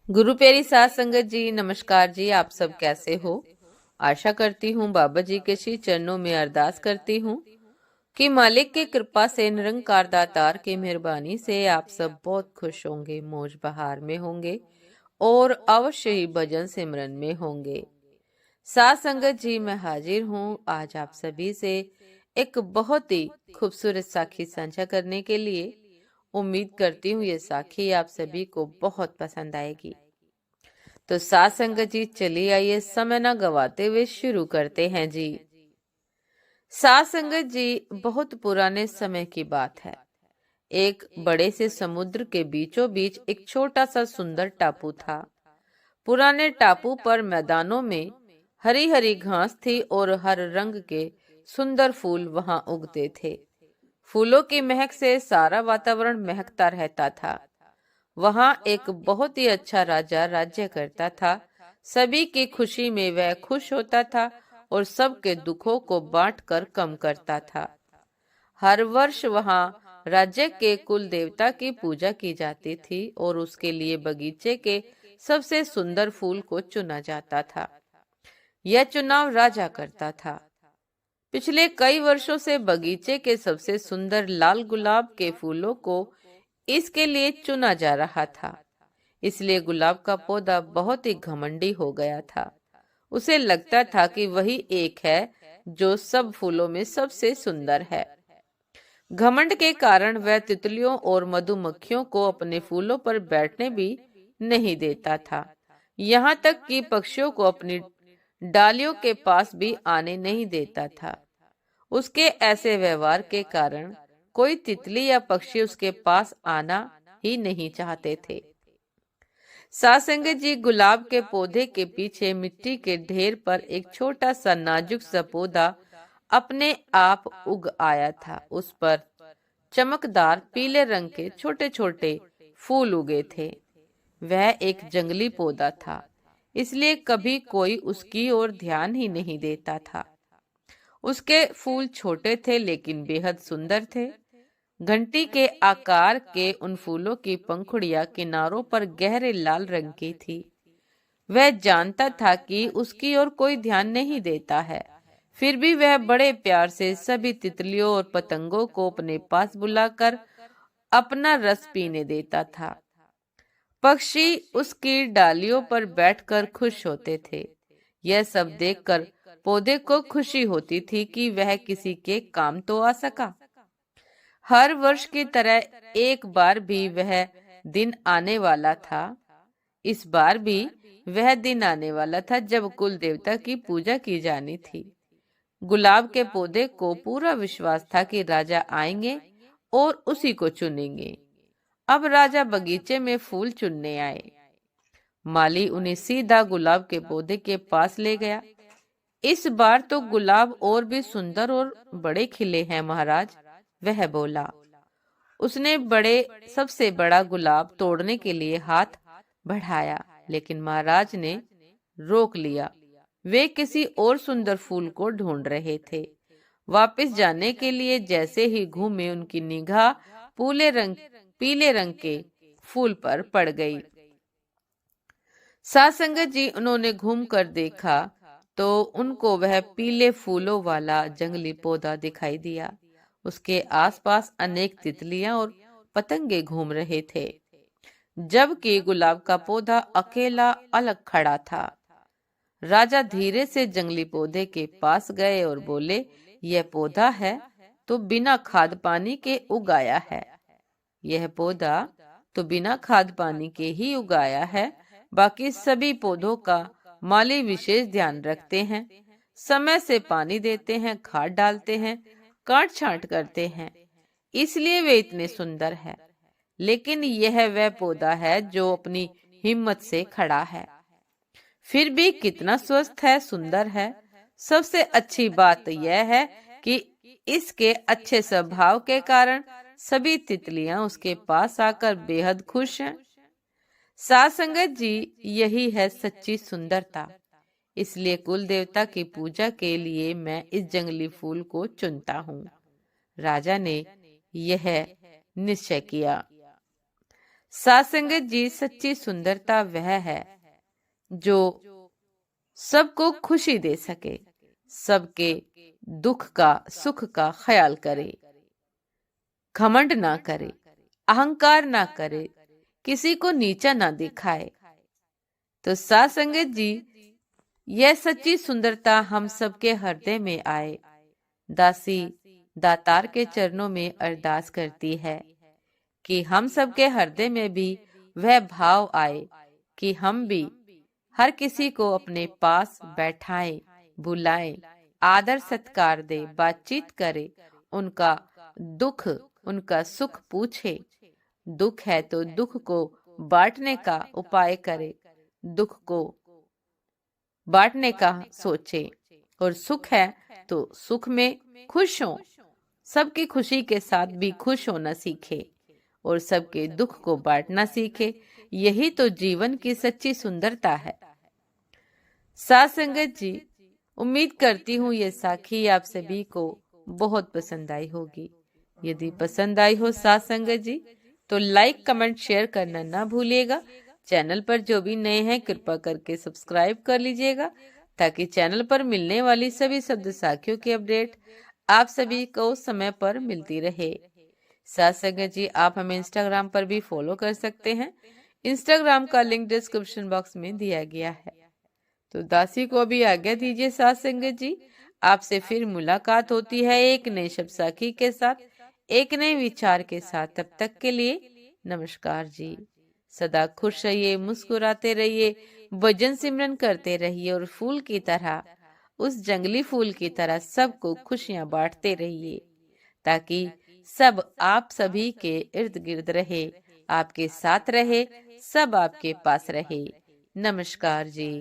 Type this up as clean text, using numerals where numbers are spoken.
गुरु प्यारी साध संगत जी, नमस्कार जी। आप सब कैसे हो? आशा करती हूँ बाबा जी के श्री चरणों में अरदास करती हूँ कि मालिक की कृपा से, निरंकार दातार की मेहरबानी से आप सब बहुत खुश होंगे, मौज बहार में होंगे और अवश्य ही भजन सिमरन में होंगे। साध संगत जी, मैं हाजिर हूँ आज आप सभी से एक बहुत ही खूबसूरत साखी साझा करने के लिए। उम्मीद करती हूँ ये साखी आप सभी को बहुत पसंद आएगी। तो साथ संगत जी, चलिए आइए समय ना गवाते हुए शुरू करते हैं जी। साथ संगत जी, बहुत पुराने समय की बात है। एक बड़े से समुद्र के बीचों बीच एक छोटा सा सुंदर टापू था। पुराने टापू पर मैदानों में हरी हरी घास थी और हर रंग के सुंदर फूल वहां उगते थे। फूलों की महक से सारा वातावरण महकता रहता था। वहां एक बहुत ही अच्छा राजा राज्य करता था। सभी की खुशी में वह खुश होता था और सबके दुखों को बांटकर कम करता था। हर वर्ष वहां राज्य के कुल देवता की पूजा की जाती थी और उसके लिए बगीचे के सबसे सुंदर फूल को चुना जाता था। यह चुनाव राजा करता था। पिछले कई वर्षों से बगीचे के सबसे सुंदर लाल गुलाब के फूलों को इसके लिए चुना जा रहा था। इसलिए गुलाब का पौधा बहुत ही घमंडी हो गया था। उसे लगता था कि वही एक है जो सब फूलों में सबसे सुंदर है। घमंड के कारण वह तितलियों और मधुमक्खियों को अपने फूलों पर बैठने भी नहीं देता था। यहाँ तक कि पक्षियों को अपनी डालियों के पास भी आने नहीं देता था। उसके ऐसे व्यवहार के कारण कोई तितली या पक्षी उसके पास आना ही नहीं चाहते थे। सासंग जी, गुलाब के पौधे के पीछे मिट्टी के ढेर पर एक छोटा सा नाजुक सा पौधा अपने आप उग आया था। उस पर चमकदार पीले रंग के छोटे छोटे फूल उगे थे। वह एक जंगली पौधा था, इसलिए कभी कोई उसकी ओर ध्यान ही नहीं देता था। उसके फूल छोटे थे लेकिन बेहद सुंदर थे। घंटी के आकार के उन फूलों की पंखुड़ियां किनारों पर गहरे लाल रंग की थी। वह जानता था कि उसकी ओर कोई ध्यान नहीं देता है, फिर भी वह बड़े प्यार से सभी तितलियों और पतंगों को अपने पास बुलाकर अपना रस पीने देता था। पक्षी उसकी डालियों पर बैठकर खुश होते थे। यह सब देखकर पौधे को खुशी होती थी कि वह किसी के काम तो आ सका। हर वर्ष की तरह एक बार भी वह दिन आने वाला था। इस बार भी वह दिन आने वाला था जब कुल देवता की पूजा की जानी थी। गुलाब के पौधे को पूरा विश्वास था कि राजा आएंगे और उसी को चुनेंगे। अब राजा बगीचे में फूल चुनने आए। माली उन्हें सीधा गुलाब के पौधे के पास ले गया। इस बार तो गुलाब और भी सुंदर और बड़े खिले हैं महाराज, वह बोला। उसने बड़े सबसे बड़ा गुलाब तोड़ने के लिए हाथ बढ़ाया, लेकिन महाराज ने रोक लिया। वे किसी और सुंदर फूल को ढूंढ रहे थे। वापस जाने के लिए जैसे ही घूमे, उनकी निगाह पीले रंग के फूल पर पड़ गई। सासंगत जी, उन्होंने घूम कर देखा तो उनको वह पीले फूलों वाला जंगली पौधा दिखाई दिया। उसके आसपास अनेक तितलियां और पतंगे घूम रहे थे, जबकि गुलाब का पौधा अकेला अलग खड़ा था। राजा धीरे से जंगली पौधे के पास गए और बोले, यह पौधा है तो बिना खाद पानी के उगाया है। यह पौधा तो बिना खाद पानी के ही उगाया है। बाकी सभी पौधों का माली विशेष ध्यान रखते हैं, समय से पानी देते हैं, खाद डालते हैं, काट छांट करते हैं, इसलिए वे इतने सुंदर हैं। लेकिन यह वह पौधा है जो अपनी हिम्मत से खड़ा है, फिर भी कितना स्वस्थ है, सुंदर है। सबसे अच्छी बात यह है कि इसके अच्छे स्वभाव के कारण सभी तितलियां उसके पास आकर बेहद खुश हैं। साथ संगत जी, यही है सच्ची सुंदरता। इसलिए कुल देवता की पूजा के लिए मैं इस जंगली फूल को चुनता हूँ। राजा ने यह निश्चय किया। साथ संगत जी, सच्ची सुंदरता वह है जो सबको खुशी दे सके, सबके दुख का सुख का ख्याल करे, घमंड ना करे, अहंकार ना करे, किसी को नीचा ना दिखाए। तो साथ संगत जी, यह सच्ची सुंदरता हम सबके हृदय में आए। दासी दातार के चरणों में अरदास करती है कि हम सबके हृदय में भी वह भाव आए कि हम भी हर किसी को अपने पास बैठाएं, बुलाएं, आदर सत्कार दे, बातचीत करे, उनका दुख उनका सुख पूछे। दुख है तो दुख को बांटने का उपाय करे, दुख को बांटने का सोचे, और सुख है तो सुख में खुश हो, सबकी खुशी के साथ भी खुश होना सीखे और सबके दुख को बांटना सीखे। यही तो जीवन की सच्ची सुंदरता है। साथ संगत जी, उम्मीद करती हूँ ये साखी आप सभी को बहुत पसंद आई होगी। यदि पसंद आई हो साथ संगत जी, तो लाइक कमेंट शेयर करना ना भूलिएगा। चैनल पर जो भी नए हैं कृपा करके सब्सक्राइब कर लीजिएगा, ताकि चैनल पर मिलने वाली सभी शब्द साखियों की अपडेट आप सभी को समय पर मिलती रहे। साथ संगत जी, आप हमें इंस्टाग्राम पर भी फॉलो कर सकते हैं। इंस्टाग्राम का लिंक डिस्क्रिप्शन बॉक्स में दिया गया है। तो दासी को भी आज्ञा दीजिए साथ संगत जी, आपसे फिर मुलाकात होती है एक नए शब्द साखी के साथ, एक नए विचार के साथ। तब तक के लिए नमस्कार जी। सदा खुश रहिए, मुस्कुराते रहिए, भजन सिमरन करते रहिए और फूल की तरह, उस जंगली फूल की तरह सबको खुशियां बांटते रहिए, ताकि सब आप सभी के इर्द गिर्द रहे, आपके साथ रहे, सब आपके पास रहे। नमस्कार जी।